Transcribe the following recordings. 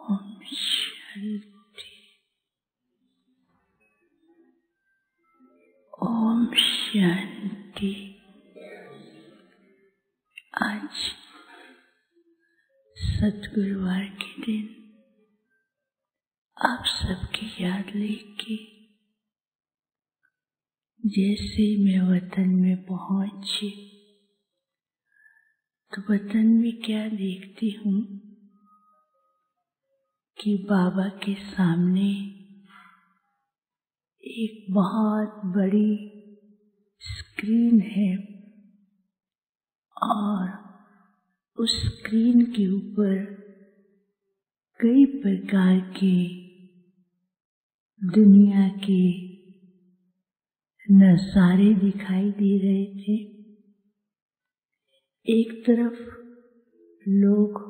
ओम शांति। ओम शांति। आज सद्गुरुवार के दिन आप सबकी याद लेके जैसे मैं वतन में पहुंची तो वतन में क्या देखती हूँ कि बाबा के सामने एक बहुत बड़ी स्क्रीन है और उस स्क्रीन के ऊपर कई प्रकार के दुनिया के नज़ारे दिखाई दे रहे थे। एक तरफ लोग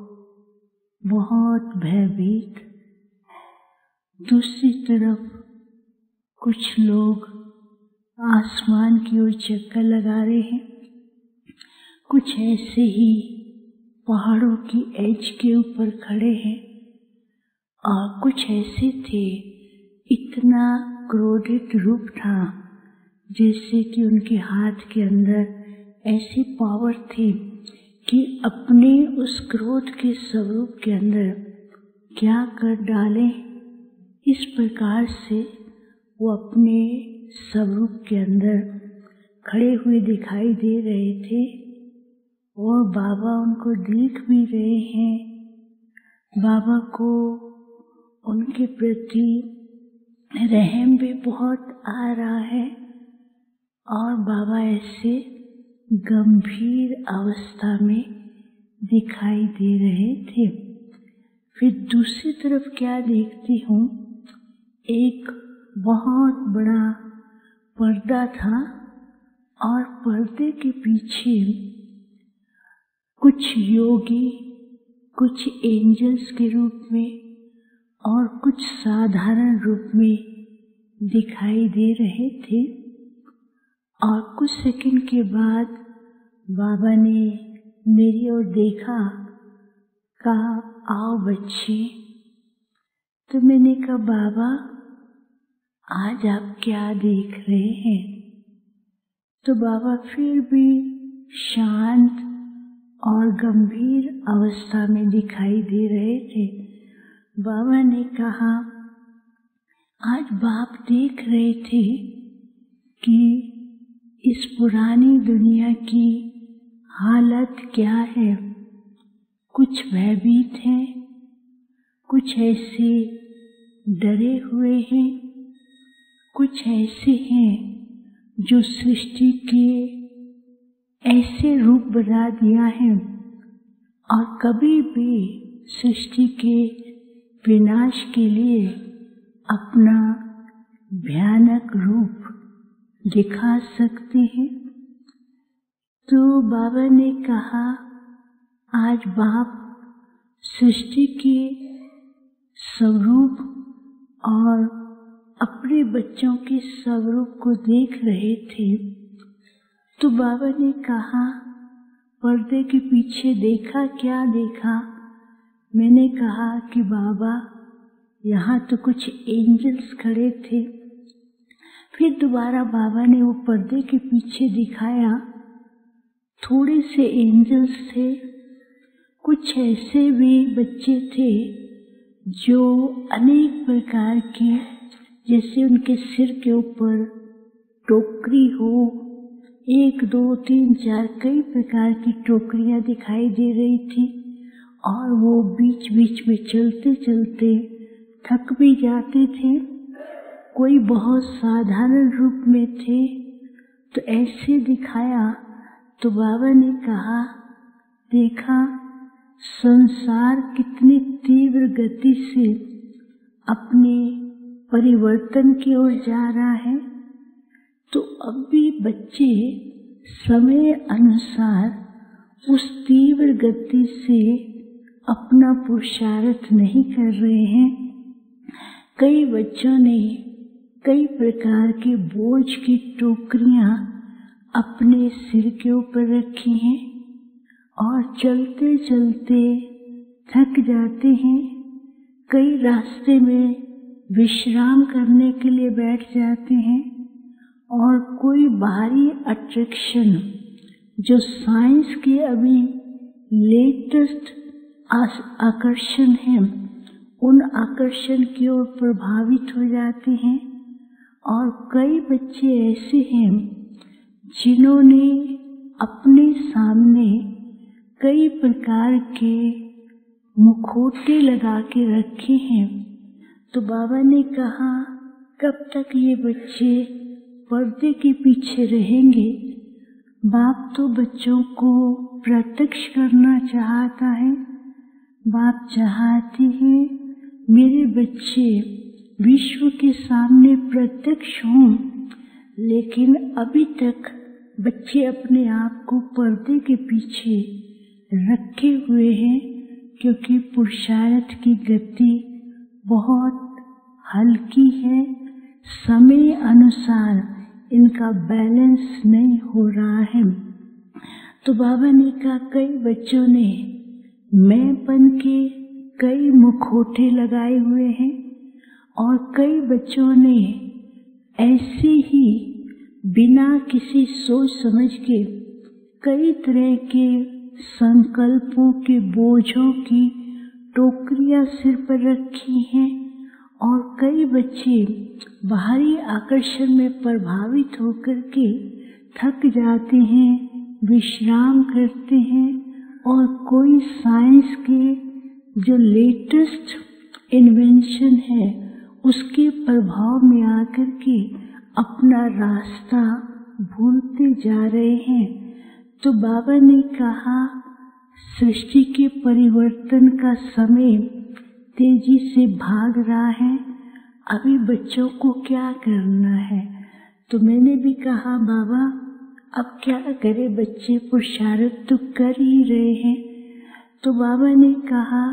बहुत भयभीत, दूसरी तरफ कुछ लोग आसमान की ओर चक्कर लगा रहे हैं, कुछ ऐसे ही पहाड़ों की एज के ऊपर खड़े हैं और कुछ ऐसे थे, इतना क्रोधित रूप था जैसे कि उनके हाथ के अंदर ऐसी पावर थी कि अपने उस क्रोध के स्वरूप के अंदर क्या कर डालें, इस प्रकार से वो अपने स्वरूप के अंदर खड़े हुए दिखाई दे रहे थे और बाबा उनको देख भी रहे हैं। बाबा को उनके प्रति रहम भी बहुत आ रहा है और बाबा ऐसे गंभीर अवस्था में दिखाई दे रहे थे। फिर दूसरी तरफ क्या देखती हूँ, एक बहुत बड़ा पर्दा था और पर्दे के पीछे कुछ योगी, कुछ एंजल्स के रूप में और कुछ साधारण रूप में दिखाई दे रहे थे। और कुछ सेकंड के बाद बाबा ने मेरी ओर देखा, कहा आओ बच्चे। तो मैंने कहा बाबा आज आप क्या देख रहे हैं? तो बाबा फिर भी शांत और गंभीर अवस्था में दिखाई दे रहे थे। बाबा ने कहा आज बाप देख रहे थे कि इस पुरानी दुनिया की हालत क्या है। कुछ भयभीत हैं, कुछ ऐसे डरे हुए हैं, कुछ ऐसे हैं जो सृष्टि के ऐसे रूप बना दिया है और कभी भी सृष्टि के विनाश के लिए अपना भयानक रूप दिखा सकते हैं। तो बाबा ने कहा आज बाप सृष्टि के स्वरूप और अपने बच्चों के स्वरूप को देख रहे थे। तो बाबा ने कहा पर्दे के पीछे देखा, क्या देखा? मैंने कहा कि बाबा यहाँ तो कुछ एंजल्स खड़े थे। फिर दोबारा बाबा ने वो पर्दे के पीछे दिखाया, थोड़े से एंजल्स थे, कुछ ऐसे भी बच्चे थे जो अनेक प्रकार के, जैसे उनके सिर के ऊपर टोकरी हो, 1 2 3 4 कई प्रकार की टोकरियां दिखाई दे रही थी और वो बीच बीच में चलते चलते थक भी जाते थे। कोई बहुत साधारण रूप में थे। तो ऐसे दिखाया तो बाबा ने कहा देखा संसार कितनी तीव्र गति से अपने परिवर्तन की ओर जा रहा है। तो अब भी बच्चे समय अनुसार उस तीव्र गति से अपना पुरुषार्थ नहीं कर रहे हैं। कई बच्चों ने कई प्रकार के बोझ की टोकरियां अपने सिर के ऊपर रखी हैं और चलते चलते थक जाते हैं। कई रास्ते में विश्राम करने के लिए बैठ जाते हैं और कोई बाहरी अट्रैक्शन जो साइंस के अभी लेटेस्ट आकर्षण है, उन आकर्षण की ओर प्रभावित हो जाते हैं। और कई बच्चे ऐसे हैं जिन्होंने अपने सामने कई प्रकार के मुखौटे लगा के रखे हैं। तो बाबा ने कहा, कब तक ये बच्चे पर्दे के पीछे रहेंगे? बाप तो बच्चों को प्रत्यक्ष करना चाहता है। बाप चाहते हैं मेरे बच्चे विश्व के सामने प्रत्यक्ष हों, लेकिन अभी तक बच्चे अपने आप को पर्दे के पीछे रखे हुए हैं, क्योंकि पुरुषार्थ की गति बहुत हल्की है। समय अनुसार इनका बैलेंस नहीं हो रहा है। तो बाबा ने कहा, कई बच्चों ने मैंपन के कई मुखौटे लगाए हुए हैं और कई बच्चों ने ऐसे ही बिना किसी सोच समझ के कई तरह के संकल्पों के बोझों की टोकरियां सिर पर रखी हैं। और कई बच्चे बाहरी आकर्षण में प्रभावित होकर के थक जाते हैं, विश्राम करते हैं और कोई साइंस के जो लेटेस्ट इन्वेंशन है उसके प्रभाव में आकर के अपना रास्ता भूलते जा रहे हैं। तो बाबा ने कहा, सृष्टि के परिवर्तन का समय तेजी से भाग रहा है, अभी बच्चों को क्या करना है? तो मैंने भी कहा, बाबा अब क्या करे, बच्चे पुरुषार्थ तो कर ही रहे हैं। तो बाबा ने कहा,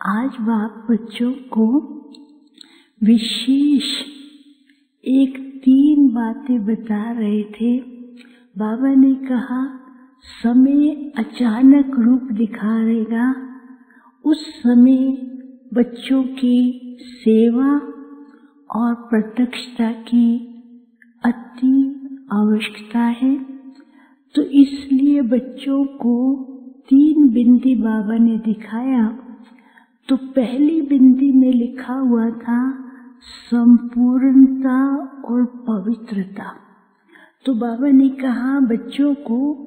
आज बाप बच्चों को विशेष 3 बातें बता रहे थे। बाबा ने कहा, समय अचानक रूप दिखाएगा, उस समय बच्चों की सेवा और प्रत्यक्षता की अति आवश्यकता है। तो इसलिए बच्चों को 3 बिंदी बाबा ने दिखाया। तो पहली बिंदी में लिखा हुआ था संपूर्णता और पवित्रता। तो बाबा ने कहा, बच्चों को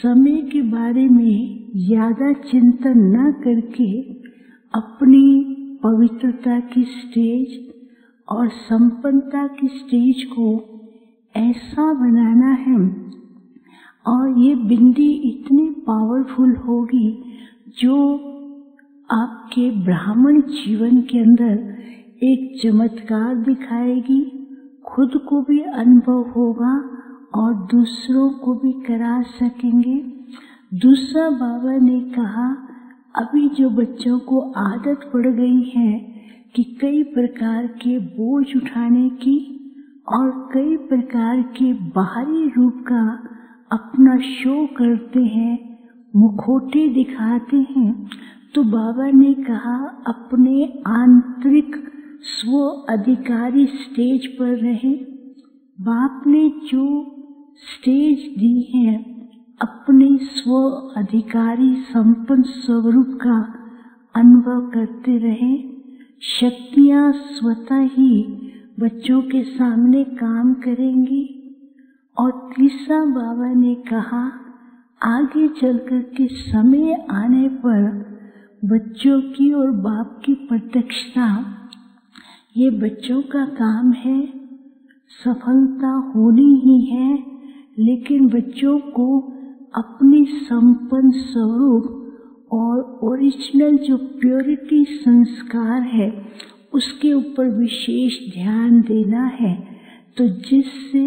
समय के बारे में ज्यादा चिंतन न करके अपनी पवित्रता की स्टेज और संपन्नता की स्टेज को ऐसा बनाना है। और ये बिंदी इतनी पावरफुल होगी जो आपके ब्राह्मण जीवन के अंदर एक चमत्कार दिखाएगी, खुद को भी अनुभव होगा और दूसरों को भी करा सकेंगे। दूसरा, बाबा ने कहा, अभी जो बच्चों को आदत पड़ गई है कि कई प्रकार के बोझ उठाने की और कई प्रकार के बाहरी रूप का अपना शो करते हैं, मुखौटे दिखाते हैं, तो बाबा ने कहा अपने आंतरिक स्व अधिकारी स्टेज पर रहें। बाप ने जो स्टेज दी है अपने स्व अधिकारी संपन्न स्वरूप का अनुभव करते रहे। शक्तियां स्वतः ही बच्चों के सामने काम करेंगी। और तीसरा, बाबा ने कहा आगे चलकर के समय आने पर बच्चों की और बाप की प्रत्यक्षता, ये बच्चों का काम है, सफलता होनी ही है, लेकिन बच्चों को अपने संपन्न स्वरूप और ओरिजिनल जो प्योरिटी संस्कार है उसके ऊपर विशेष ध्यान देना है, तो जिससे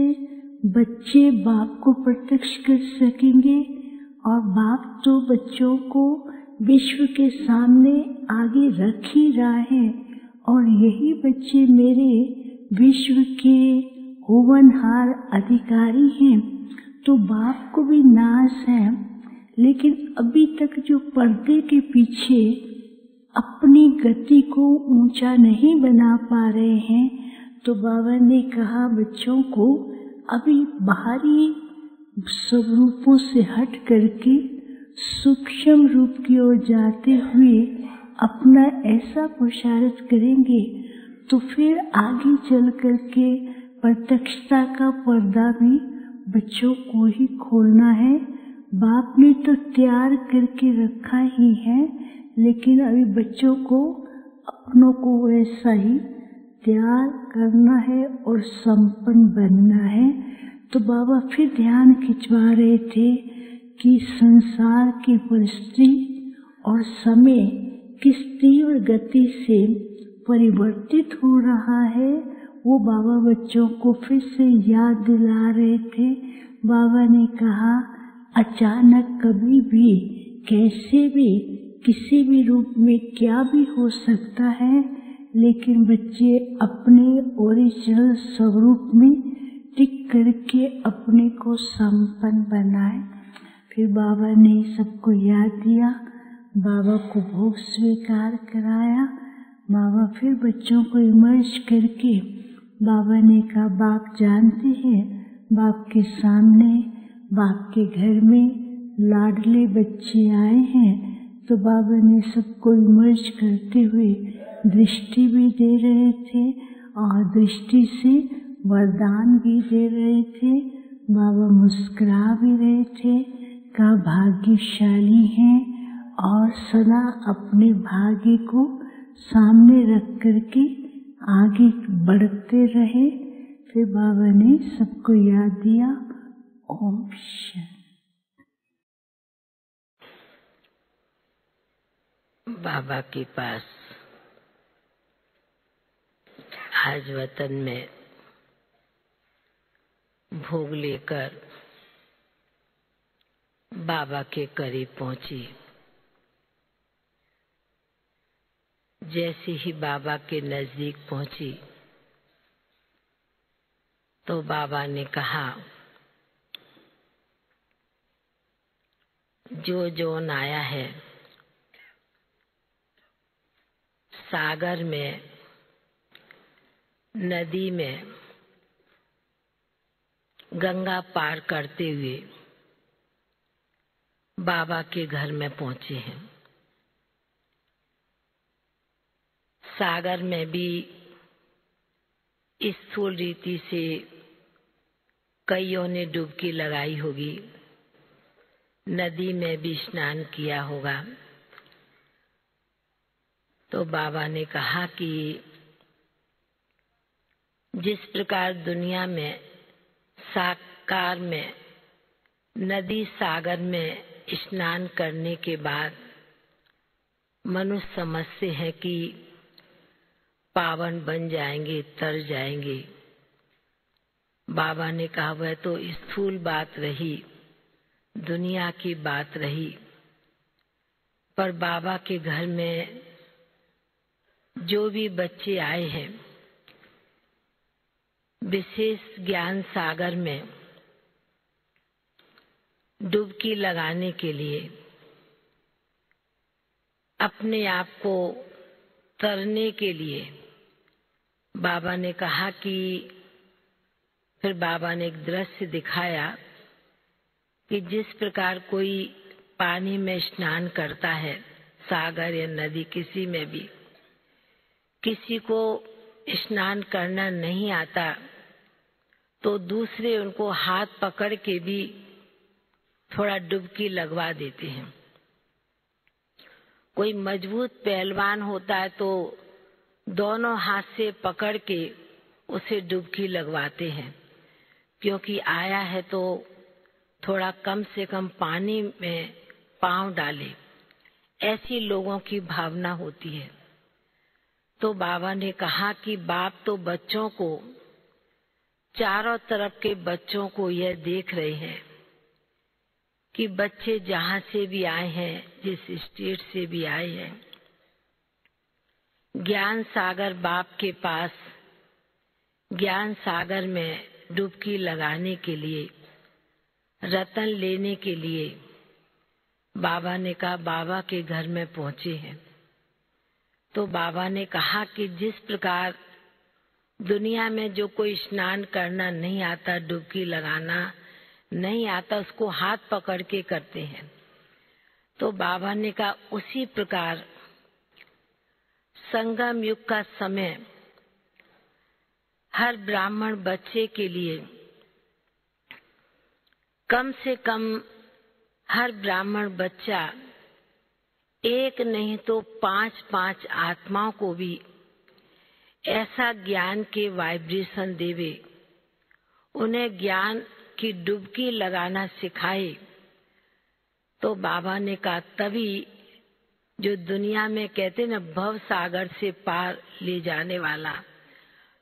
बच्चे बाप को प्रत्यक्ष कर सकेंगे। और बाप तो बच्चों को विश्व के सामने आगे रख ही रहा है और यही बच्चे मेरे विश्व के होवनहार अधिकारी हैं। तो बाप को भी नाज है, लेकिन अभी तक जो पर्दे के पीछे अपनी गति को ऊंचा नहीं बना पा रहे हैं, तो बाबा ने कहा बच्चों को अभी बाहरी स्वरूपों से हट करके सूक्ष्म रूप की ओर जाते हुए अपना ऐसा पुरुषार्थ करेंगे तो फिर आगे चल करके प्रत्यक्षता का पर्दा भी बच्चों को ही खोलना है। बाप ने तो तैयार करके रखा ही है, लेकिन अभी बच्चों को अपनों को वैसा ही तैयार करना है और संपन्न बनना है। तो बाबा फिर ध्यान खिंचवा रहे थे कि संसार की परिस्थिति और समय किस तीव्र गति से परिवर्तित हो रहा है, वो बाबा बच्चों को फिर से याद दिला रहे थे। बाबा ने कहा अचानक कभी भी कैसे भी किसी भी रूप में क्या भी हो सकता है, लेकिन बच्चे अपने ओरिजिनल स्वरूप में टिक करके अपने को संपन्न बनाए। फिर बाबा ने सबको याद दिया, बाबा को भोग स्वीकार कराया। बाबा फिर बच्चों को इमर्ज करके बाबा ने कहा बाप जानते हैं बाप के सामने बाप के घर में लाडले बच्चे आए हैं, तो बाबा ने सबको इमर्ज करते हुए दृष्टि भी दे रहे थे और दृष्टि से वरदान भी दे रहे थे। बाबा मुस्कुरा भी रहे थे, का भाग्यशाली हैं और सदा अपने भाग्य को सामने रख करके आगे बढ़ते रहे। फिर बाबा ने सबको याद दिया। ओम शांति। बाबा के पास आज वतन में भोग लेकर बाबा के करीब पहुंची। जैसे ही बाबा के नजदीक पहुंची तो बाबा ने कहा जो जोन आया है सागर में नदी में गंगा पार करते हुए बाबा के घर में पहुंचे हैं। सागर में भी स्थूल रीति से कईयों ने डुबकी लगाई होगी, नदी में भी स्नान किया होगा। तो बाबा ने कहा कि जिस प्रकार दुनिया में साकार में नदी सागर में स्नान करने के बाद मनुष्य समझते हैं कि पावन बन जाएंगे, तर जाएंगे। बाबा ने कहा वह तो स्थूल बात रही, दुनिया की बात रही, पर बाबा के घर में जो भी बच्चे आए हैं विशेष ज्ञान सागर में डुबकी लगाने के लिए, अपने आप को तरने के लिए बाबा ने कहा कि फिर बाबा ने एक दृश्य दिखाया कि जिस प्रकार कोई पानी में स्नान करता है, सागर या नदी किसी में भी, किसी को स्नान करना नहीं आता तो दूसरे उनको हाथ पकड़ के भी थोड़ा डुबकी लगवा देते हैं। कोई मजबूत पहलवान होता है तो दोनों हाथ से पकड़ के उसे डुबकी लगवाते हैं, क्योंकि आया है तो थोड़ा कम से कम पानी में पांव डाले, ऐसी लोगों की भावना होती है। तो बाबा ने कहा कि बाप तो बच्चों को, चारों तरफ के बच्चों को यह देख रहे हैं कि बच्चे जहां से भी आए हैं, जिस स्टेट से भी आए हैं, ज्ञान सागर बाप के पास ज्ञान सागर में डुबकी लगाने के लिए, रतन लेने के लिए बाबा ने कहा बाबा के घर में पहुंचे हैं। तो बाबा ने कहा कि जिस प्रकार दुनिया में जो कोई स्नान करना नहीं आता, डुबकी लगाना नहीं आता, उसको हाथ पकड़ के करते हैं। तो बाबा ने कहा उसी प्रकार संगम युग का समय हर ब्राह्मण बच्चे के लिए कम से कम हर ब्राह्मण बच्चा एक नहीं तो 5-5 आत्माओं को भी ऐसा ज्ञान के वाइब्रेशन देवे, उन्हें ज्ञान की डुबकी लगाना सिखाए। तो बाबा ने कहा तभी जो दुनिया में कहते न भव सागर से पार ले जाने वाला,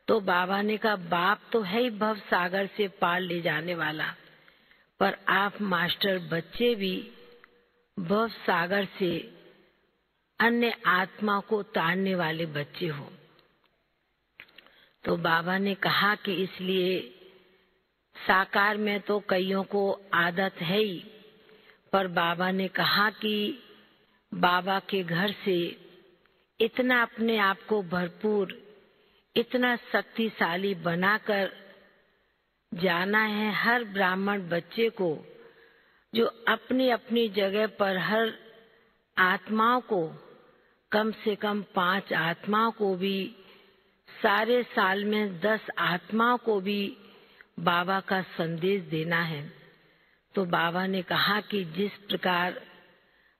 तो बाबा ने कहा बाप तो है ही भव सागर से पार ले जाने वाला, पर आप मास्टर बच्चे भी भव सागर से अन्य आत्मा को तारने वाले बच्चे हो। तो बाबा ने कहा कि इसलिए साकार में तो कईयों को आदत है ही, पर बाबा ने कहा कि बाबा के घर से इतना अपने आप को भरपूर, इतना शक्तिशाली बनाकर जाना है हर ब्राह्मण बच्चे को, जो अपनी अपनी जगह पर हर आत्माओं को कम से कम 5 आत्माओं को भी, सारे साल में 10 आत्माओं को भी बाबा का संदेश देना है। तो बाबा ने कहा कि जिस प्रकार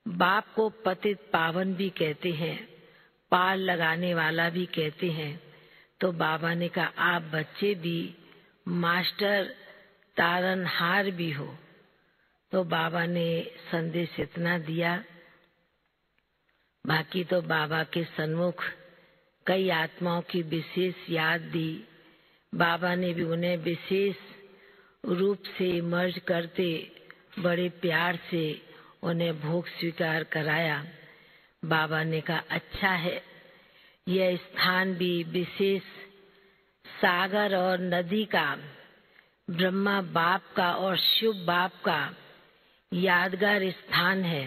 बाप को पतित पावन भी कहते हैं, पार लगाने वाला भी कहते हैं, तो बाबा ने कहा आप बच्चे भी मास्टर तारनहार भी हो। तो बाबा ने संदेश इतना दिया। बाकी तो बाबा के सन्मुख कई आत्माओं की विशेष याद दी। बाबा ने भी उन्हें विशेष रूप से मर्ज करते बड़े प्यार से उन्हें भोग स्वीकार कराया। बाबा ने कहा अच्छा है, यह स्थान भी विशेष सागर और नदी का, ब्रह्मा बाप का और शिव बाप का यादगार स्थान है।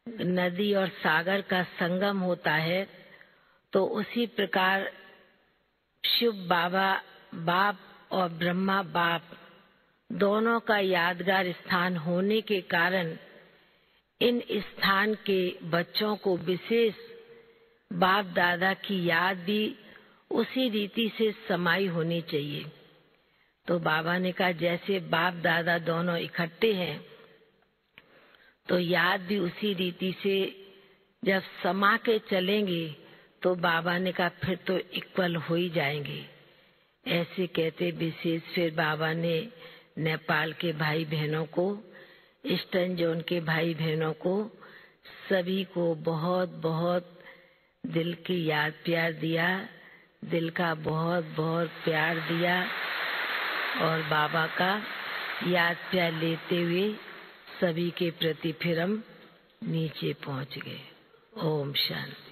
नदी और सागर का संगम होता है, तो उसी प्रकार शिव बाबा बाप और ब्रह्मा बाप दोनों का यादगार स्थान होने के कारण इन स्थान के बच्चों को विशेष बाप दादा की याद भी उसी रीति से समाई होनी चाहिए। तो बाबा ने कहा जैसे बाप दादा दोनों इकट्ठे हैं, तो याद भी उसी रीति से जब समा के चलेंगे, तो बाबा ने कहा फिर तो इक्वल हो ही जाएंगे। ऐसे कहते विशेष फिर बाबा ने नेपाल के भाई बहनों को, ईस्टर्न जोन के भाई बहनों को, सभी को बहुत बहुत दिल की याद प्यार दिया, दिल का बहुत बहुत प्यार दिया और बाबा का याद प्यार लेते हुए सभी के प्रति फिर हम नीचे पहुंच गए। ओम शांति।